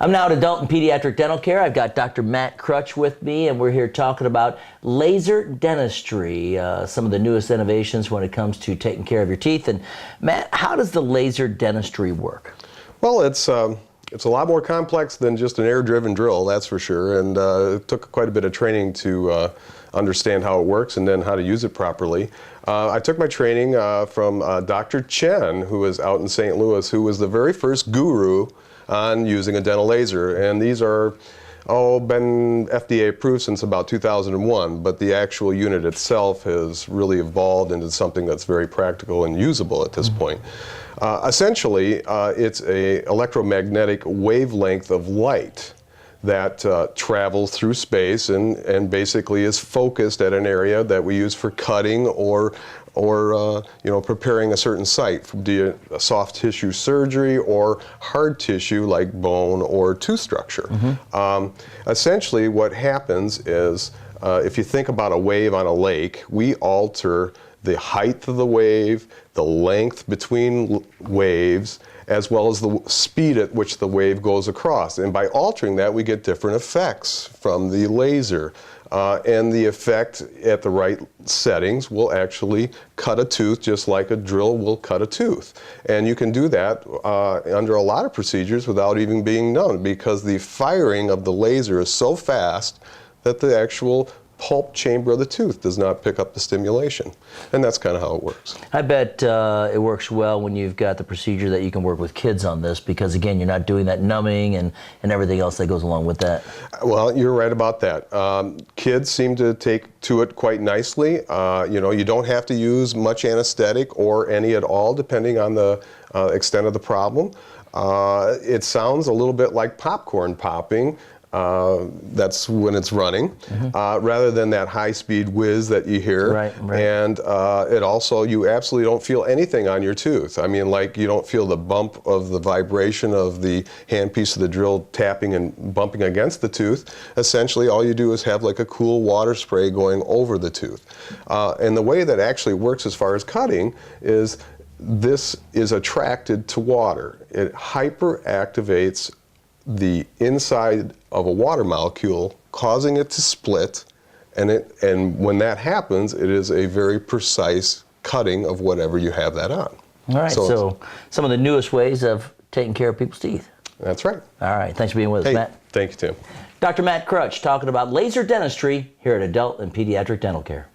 I'm now at Adult and Pediatric Dental Care. I've got Dr. Matt Crutch with me, and we're here talking about laser dentistry, some of the newest innovations when it comes to taking care of your teeth. And Matt, how does the laser dentistry work? Well, it's a lot more complex than just an air-driven drill, that's for sure. And it took quite a bit of training to understand how it works and then how to use it properly. I took my training from Dr. Chen, who is out in St. Louis, who was the very first guru on using a dental laser. And these are been FDA approved since about 2001, but the actual unit itself has really evolved into something that's very practical and usable at this point. Essentially, it's an electromagnetic wavelength of light that travels through space and basically is focused at an area that we use for cutting or preparing a certain site for a soft tissue surgery or hard tissue like bone or tooth structure. Essentially, what happens is if you think about a wave on a lake, we alter the height of the wave, the length between waves, as well as the speed at which the wave goes across. And by altering that, we get different effects from the laser. And the effect at the right settings will actually cut a tooth just like a drill will cut a tooth. And you can do that under a lot of procedures without even being known, because the firing of the laser is so fast that the actual pulp chamber of the tooth does not pick up the stimulation. And that's kind of how it works. I bet it works well when you've got the procedure that you can work with kids on this, because again, you're not doing that numbing and everything else that goes along with that. Well, you're right about that. Kids seem to take to it quite nicely. You don't have to use much anesthetic or any at all, depending on the extent of the problem. It sounds a little bit like popcorn popping. That's when it's running, rather than that high-speed whiz that you hear. Right. And it also, you absolutely don't feel anything on your tooth. I mean, like, you don't feel the bump of the vibration of the handpiece of the drill tapping and bumping against the tooth. Essentially, all you do is have like a cool water spray going over the tooth. And the way that actually works as far as cutting is this is attracted to water. It hyperactivates the inside of a water molecule, causing it to split, and when that happens, it is a very precise cutting of whatever you have that on. All right, so some of the newest ways of taking care of people's teeth. That's right. All right, thanks for being with us, Matt. Thank you, Tim. Dr. Matt Crutch talking about laser dentistry here at Adult and Pediatric Dental Care.